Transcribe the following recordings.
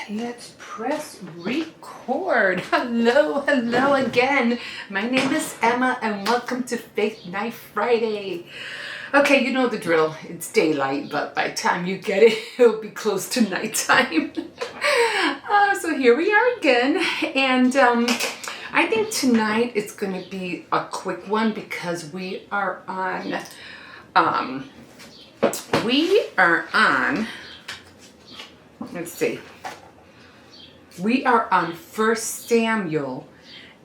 Let's press record. Hello again. My name is Emma and welcome to Faith Night Friday. Okay, you know the drill. It's daylight, but by the time you get it, it'll be close to nighttime. So here we are again. And I think tonight it's going to be a quick one because we are on, let's see. We are on 1 Samuel,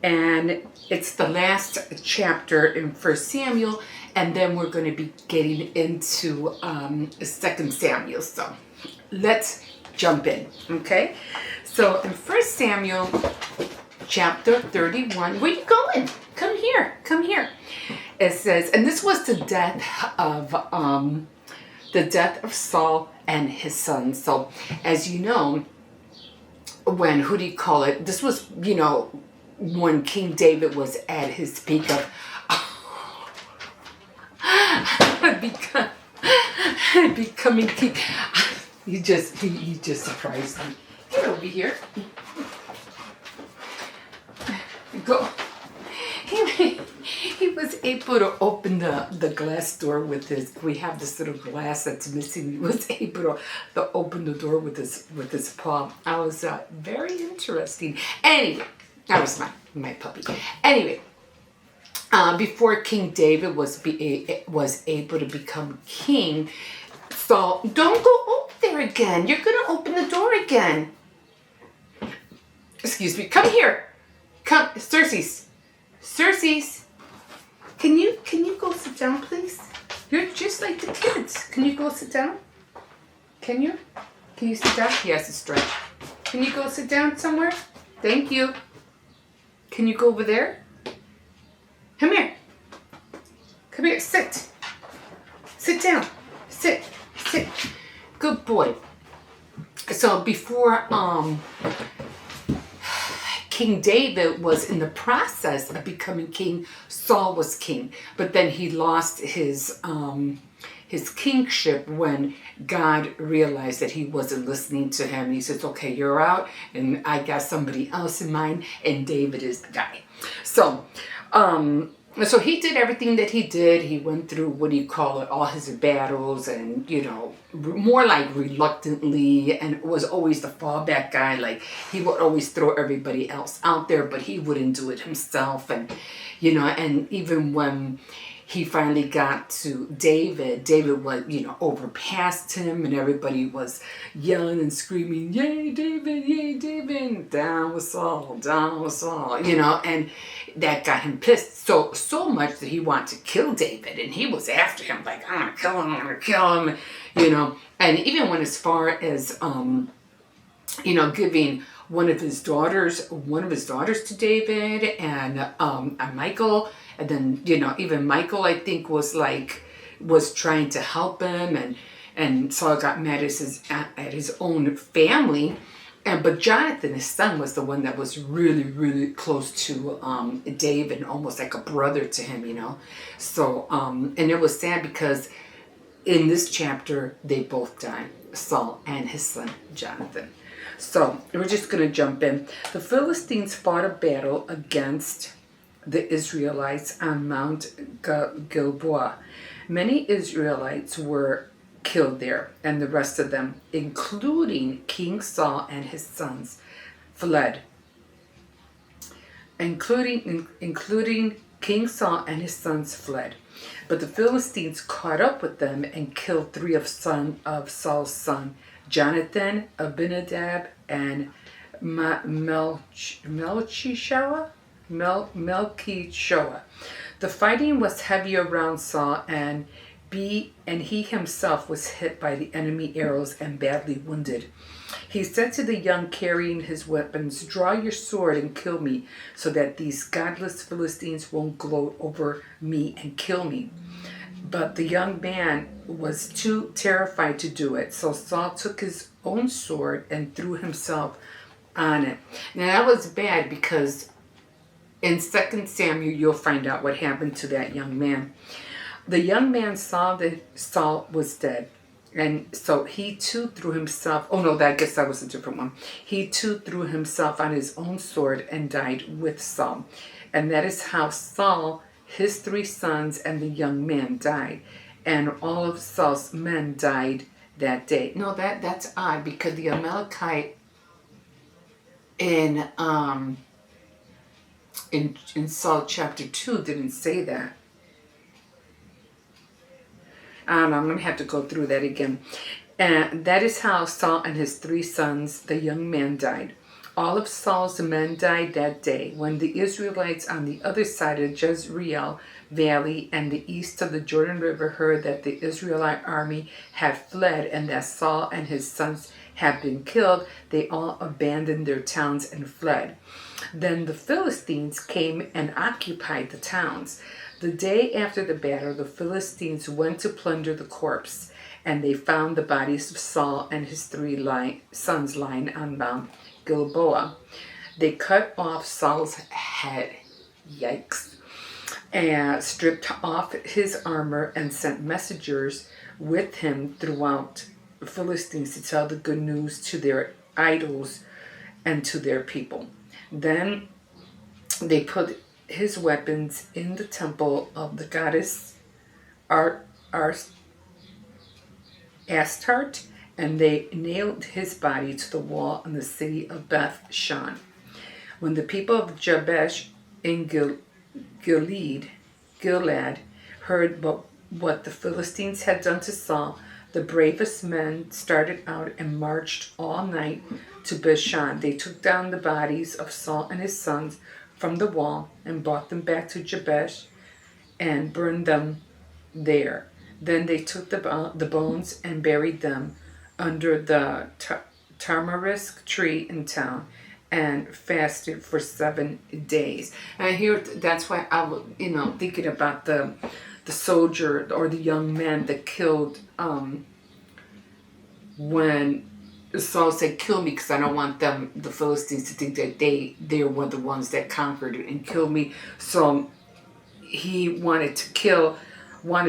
and it's the last chapter in 1 Samuel, and then we're going to be getting into 2 Samuel. So let's jump in, okay? So in 1 Samuel chapter 31, where you going? Come here. It says, and this was the death of Saul and his sons. So as you know, when, this was, when King David was at his peak of becoming king. He just surprised me. Get over here. Go. He was able to open the glass door with we have this little glass that's missing. He was able to open the door with his paw. I was very interesting. Anyway, that was my puppy. Anyway, before King David was able to become king, Saul, don't go over there again. You're going to open the door again. Excuse me. Come here. Come, Circes. Can you go sit down, please? You're just like the kids. Can you go sit down? Can you? Can you sit down? Yes, it's stretch. Can you go sit down somewhere? Thank you. Can you go over there? Come here. Come here. Sit. Sit down. Sit. Good boy. So before King David was in the process of becoming king, Saul was king, but then he lost his kingship when God realized that he wasn't listening to him. He says, okay, you're out, and I got somebody else in mind, and David is the guy. So he did everything that he did. He went through, all his battles, and, more like reluctantly, and was always the fallback guy. Like, he would always throw everybody else out there, but he wouldn't do it himself. And, and even when he finally got to David was, overpassed him, and everybody was yelling and screaming, yay, David, down with Saul, and that got him pissed so much that he wanted to kill David, and he was after him, like, I'm gonna kill him, and even went as far as, giving one of his daughters to David, and Michael. And then, even Michael, I think, was trying to help him, and Saul got mad at his own family. But Jonathan, his son, was the one that was really, really close to David, and almost like a brother to him, So, and it was sad because in this chapter, they both died, Saul and his son, Jonathan. So, we're just going to jump in. The Philistines fought a battle against the Israelites on Mount Gilboa. Many Israelites were killed there, and the rest of them, including King Saul and his sons, fled. Including King Saul and his sons fled. But the Philistines caught up with them and killed 3 of Saul's sons, Jonathan, Abinadab, and Melchishua. The fighting was heavy around Saul, and he himself was hit by the enemy arrows and badly wounded. He said to the young carrying his weapons, draw your sword and kill me, so that these godless Philistines won't gloat over me and kill me. But the young man was too terrified to do it, so Saul took his own sword and threw himself on it. Now that was bad because in 2 Samuel, you'll find out what happened to that young man. The young man saw that Saul was dead And so he too threw himself, oh no, I guess that was a different one. He too threw himself on his own sword and died with Saul. And that is how Saul, his 3 sons, and the young man died. And all of Saul's men died that day. No, that's odd, because the Amalekite in Saul chapter 2 didn't say that. I don't know, I'm going to have to go through that again. And that is how Saul and his 3 sons, the young man, died. All of Saul's men died that day. When the Israelites on the other side of Jezreel Valley and the east of the Jordan River heard that the Israelite army had fled and that Saul and his sons had been killed, they all abandoned their towns and fled. Then the Philistines came and occupied the towns. The day after the battle, the Philistines went to plunder the corpse, and they found the bodies of Saul and his 3 sons lying on Mount Gilboa. They cut off Saul's head, yikes, and stripped off his armor and sent messengers with him throughout the Philistines to tell the good news to their idols and to their people. Then they put his weapons in the temple of the goddess Astarte, and they nailed his body to the wall in the city of Beth Shan. When the people of Jabesh in Gilead heard what the Philistines had done to Saul, the bravest men started out and marched all night to Bethshan. They took down the bodies of Saul and his sons from the wall and brought them back to Jabesh and burned them there. Then they took the bones and buried them under the tamarisk tree in town and fasted for 7 days. And here, that's why I was, thinking about the soldier or the young man that killed when Saul said, "Kill me, because I don't want the Philistines, to think that they were the ones that conquered and killed me." So he wanted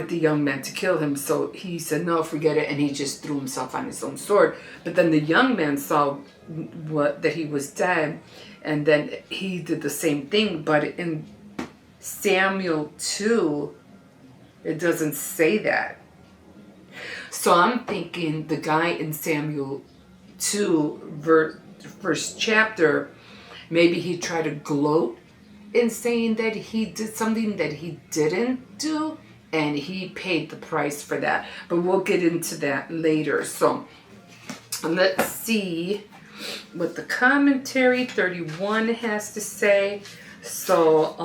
the young man to kill him. So he said, "No, forget it," and he just threw himself on his own sword. But then the young man saw that he was dead, and then he did the same thing. But in Samuel 2, it doesn't say that. So I'm thinking the guy in Samuel 2, first chapter, maybe he tried to gloat in saying that he did something that he didn't do, and he paid the price for that. But we'll get into that later. So let's see what the commentary 31 has to say. So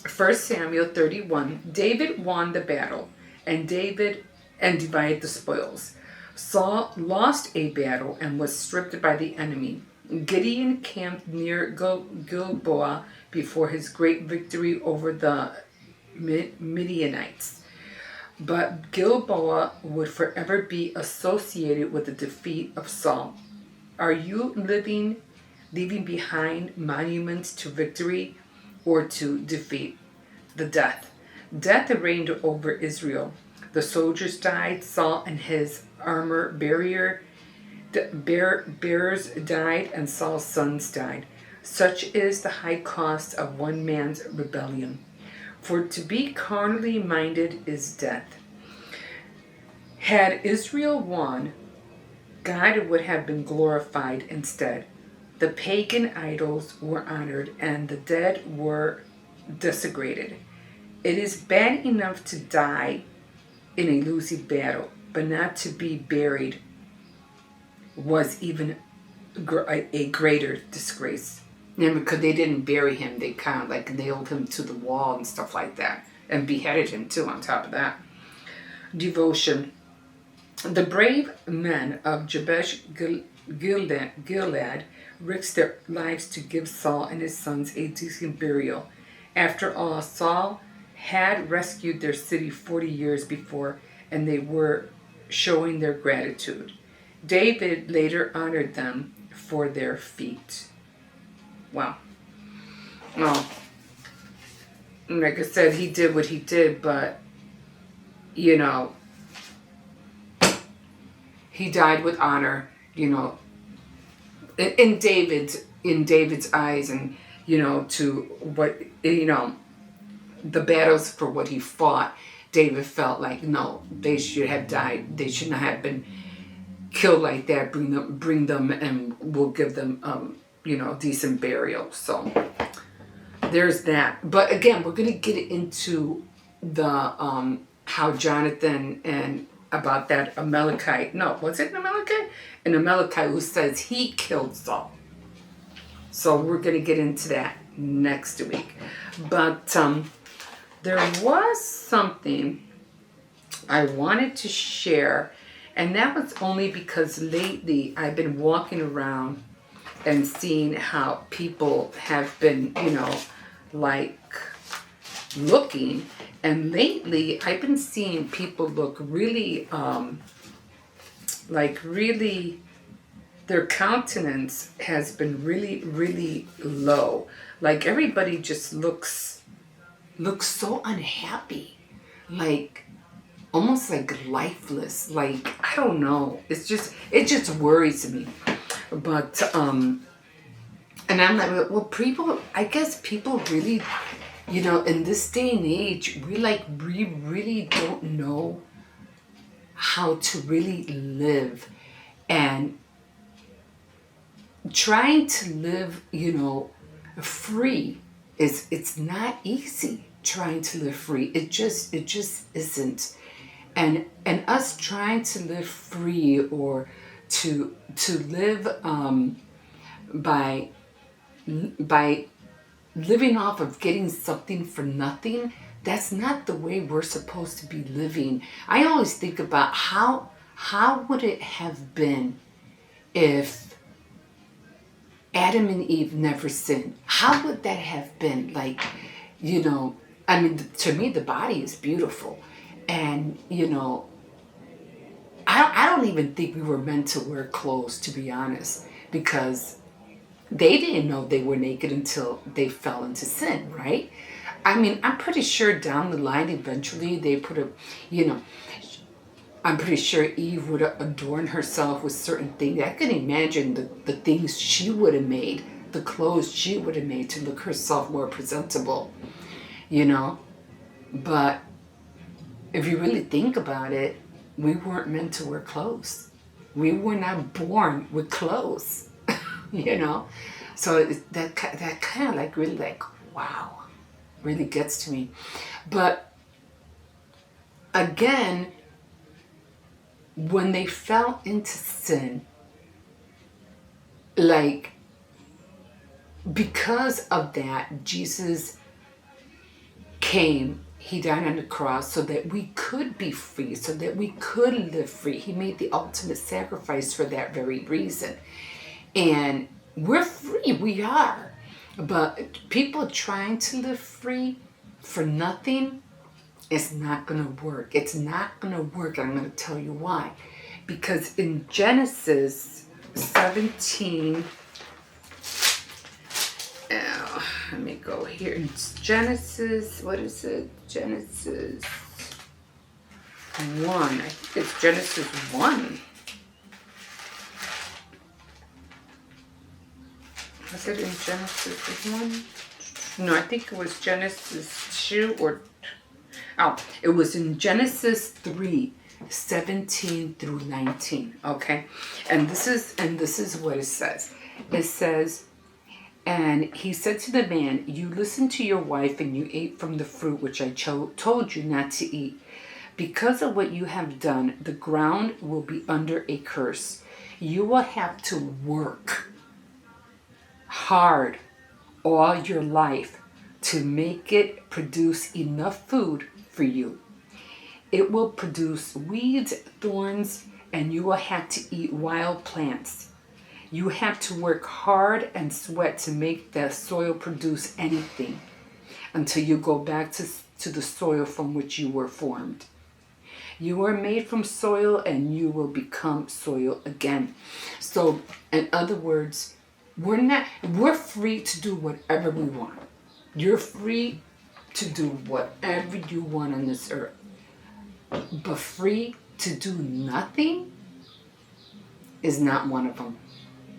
1 Samuel 31, David won the battle and divided the spoils. Saul lost a battle and was stripped by the enemy. Gideon camped near Gilboa before his great victory over the Midianites. But Gilboa would forever be associated with the defeat of Saul. Are you leaving behind monuments to victory or to defeat? The death. Death reigned over Israel. The soldiers died. Saul and his armor bearers died, and Saul's sons died. Such is the high cost of one man's rebellion. For to be carnally minded is death. Had Israel won, God would have been glorified instead. The pagan idols were honored and the dead were desecrated. It is bad enough to die in a losing battle, but not to be buried was even a greater disgrace. And because they didn't bury him, they kind of like nailed him to the wall and stuff like that, and beheaded him too on top of that. Devotion. The brave men of Jabesh Gilead risked their lives to give Saul and his sons a decent burial. After all, Saul had rescued their city 40 years before, and they were showing their gratitude. David later honored them for their feat. Wow. Well, like I said, he did what he did, but, he died with honor, in David's eyes, and to what the battles for what he fought. David felt like, no, they should have died. They should not have been killed like that. Bring them, and we'll give them decent burial. So there's that. But again, we're gonna get into the how Jonathan and about that Amalekite. No, was it an Amalekite? An Amalekite who says he killed Saul. So we're going to get into that next week. But there was something I wanted to share, and that was only because lately I've been walking around and seeing how people have been, like looking. And lately I've been seeing people look really, their countenance has been really, really low. Like everybody just looks so unhappy, like almost like lifeless. Like, I don't know. It just worries me. But and I'm like, well, I guess people really, in this day and age, we really don't know how to really live. And trying to live, free it's not easy. Trying to live free, it just isn't. And us trying to live free, or to live by living off of getting something for nothing, that's not the way we're supposed to be living. I always think about how would it have been if Adam and Eve never sinned? How would that have been? Like, I mean, to me, the body is beautiful. And, I don't even think we were meant to wear clothes, to be honest, because they didn't know they were naked until they fell into sin, right? I mean, I'm pretty sure down the line, eventually, they put I'm pretty sure Eve would have adorned herself with certain things. I can imagine the things she would have made, the clothes she would have made to look herself more presentable, But if you really think about it, we weren't meant to wear clothes. We were not born with clothes, So that kind of like really like, wow, really gets to me. But again, when they fell into sin, like, because of that, Jesus came, he died on the cross so that we could be free, so that we could live free. He made the ultimate sacrifice for that very reason. And we're free, we are. But people trying to live free for nothing, it's not going to work. It's not going to work. And I'm going to tell you why. Because in Genesis 17, let me go here. It's Genesis, what is it? Genesis 1. I think it's Genesis 1. Was it in Genesis 1? No, I think it was Genesis 2 or... Oh, it was in Genesis 3, 17 through 19. Okay? And this is what it says. It says, and he said to the man, you listened to your wife and you ate from the fruit which I told you not to eat. Because of what you have done, the ground will be under a curse. You will have to work hard all your life to make it produce enough food for you. It will produce weeds, thorns, and you will have to eat wild plants. You have to work hard and sweat to make the soil produce anything until you go back to the soil from which you were formed. You were made from soil and you will become soil again. So, in other words, we're free to do whatever we want. You're free to do whatever you want on this earth. But free to do nothing? is not one of them.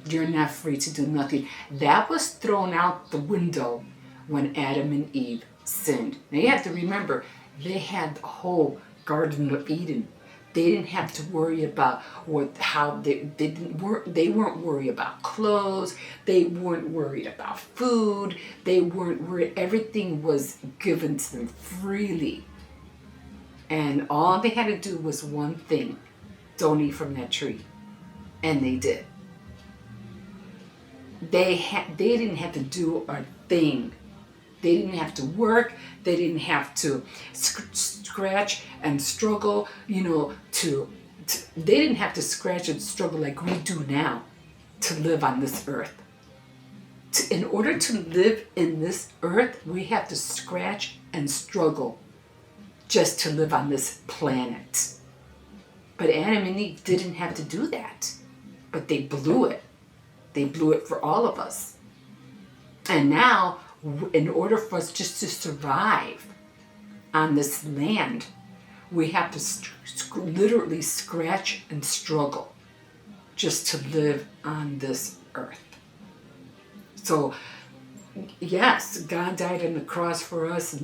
You're not free to do nothing. That was thrown out the window when Adam and Eve sinned. Now you have to remember, they had the whole Garden of Eden. They didn't have to worry about they weren't worried about clothes. They weren't worried about food. They weren't worried. Everything was given to them freely. And all they had to do was one thing: don't eat from that tree. And they did. They didn't have to do a thing. They didn't have to work. They didn't have to scratch and struggle, they didn't have to scratch and struggle like we do now to live on this earth. In order to live in this earth, we have to scratch and struggle just to live on this planet. But Adam and Eve didn't have to do that. But they blew it. They blew it for all of us. And now, in order for us just to survive on this land, we have to literally scratch and struggle just to live on this earth. So, yes, God died on the cross for us,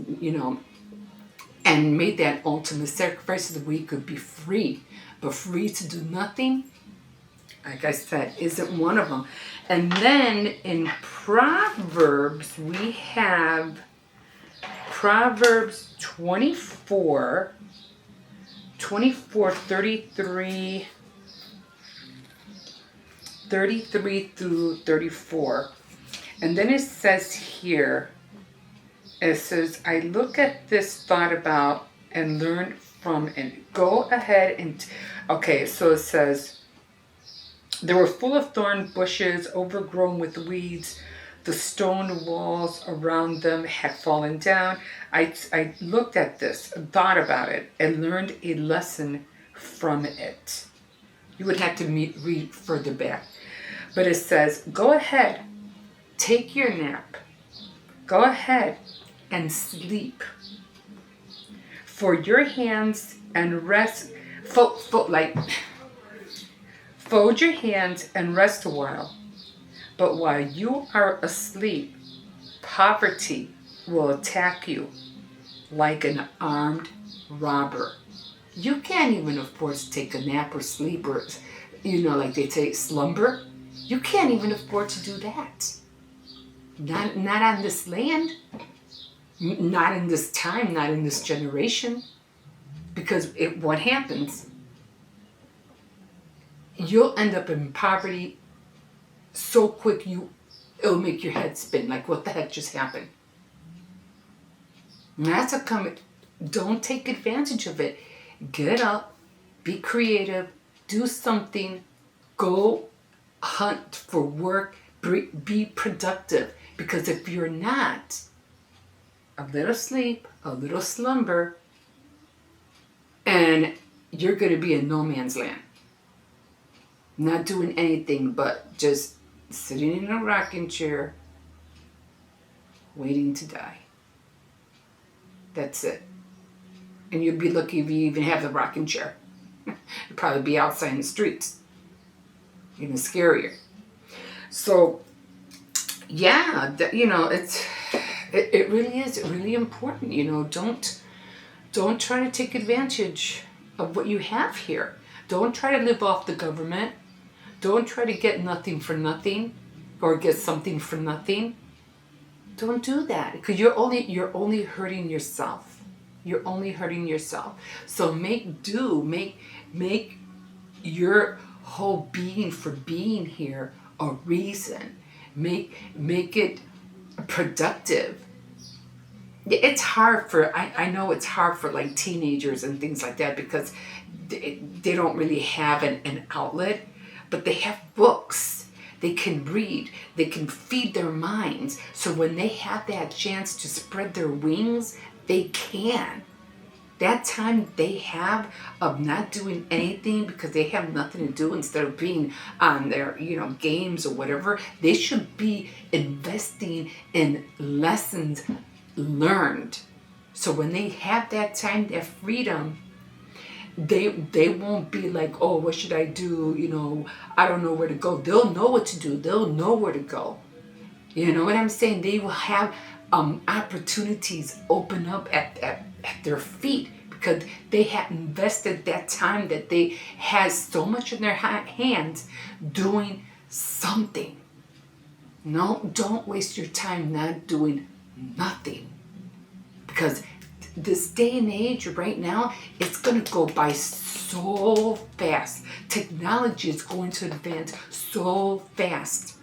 and made that ultimate sacrifice so that we could be free. But free to do nothing, like I said, isn't one of them. And then in Proverbs, we have Proverbs 24, 33 through 34. And then it says here, I look at this, thought about, and learn from it. Go ahead and, okay, so it says, they were full of thorn bushes, overgrown with weeds. The stone walls around them had fallen down. I looked at this, thought about it, and learned a lesson from it. You would have to read further back. But it says, go ahead, take your nap. Go ahead and sleep. For your hands and rest, fold your hands and rest a while. But while you are asleep, poverty will attack you like an armed robber. You can't even afford to take a nap or sleep or, like they take slumber. You can't even afford to do that. Not on this land. Not in this time, not in this generation. Because what happens? You'll end up in poverty so quick it'll make your head spin. Like, what the heck just happened? And that's a comment. Don't take advantage of it. Get up, be creative, do something, go hunt for work, be productive. Because if you're not, a little sleep, a little slumber, and you're going to be in no man's land. Not doing anything but just sitting in a rocking chair, waiting to die. That's it. And you'd be lucky if you even have the rocking chair. You'd probably be outside in the streets. Even scarier. So, yeah, it really is really important. Don't try to take advantage of what you have here. Don't try to live off the government. Don't try to get nothing for nothing or get something for nothing. Don't do that, because you're only hurting yourself. You're only hurting yourself. So make do, make your whole being for being here a reason. Make it productive. It's hard I know it's hard for like teenagers and things like that, because they don't really have an outlet, but they have books. They can read. They can feed their minds. So when they have that chance to spread their wings, they can. That time they have of not doing anything because they have nothing to do, instead of being on their, games or whatever, they should be investing in lessons learned. So when they have that time, that freedom, they won't be like, oh, what should I do? You know, I don't know where to go. They'll know what to do. They'll know where to go. You know what I'm saying? They will have opportunities open up at their feet because they have invested that time that they had so much in their hands doing something. No, don't waste your time not doing nothing. Because this day and age right now, it's going to go by so fast. Technology is going to advance so fast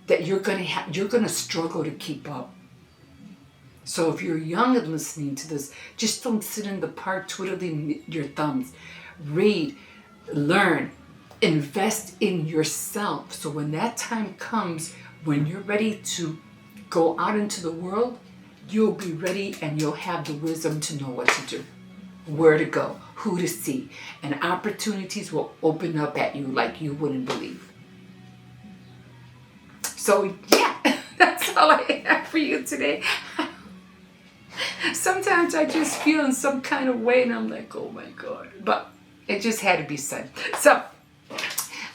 that you're going to struggle to keep up. So if you're young and listening to this, just don't sit in the park twiddling your thumbs. Read, learn, invest in yourself. So when that time comes, when you're ready to go out into the world, you'll be ready and you'll have the wisdom to know what to do, where to go, who to see, and opportunities will open up at you like you wouldn't believe. So yeah, that's all I have for you today. Sometimes I just feel in some kind of way and I'm like, oh my God, but it just had to be said. So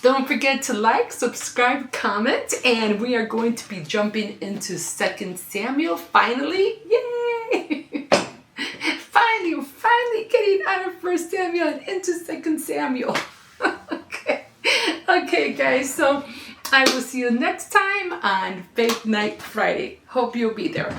don't forget to like, subscribe, comment, and we are going to be jumping into 2 Samuel finally. Yay! finally getting out of 1 Samuel and into 2 Samuel. Okay, guys, so I will see you next time on Faith Night Friday. Hope you'll be there.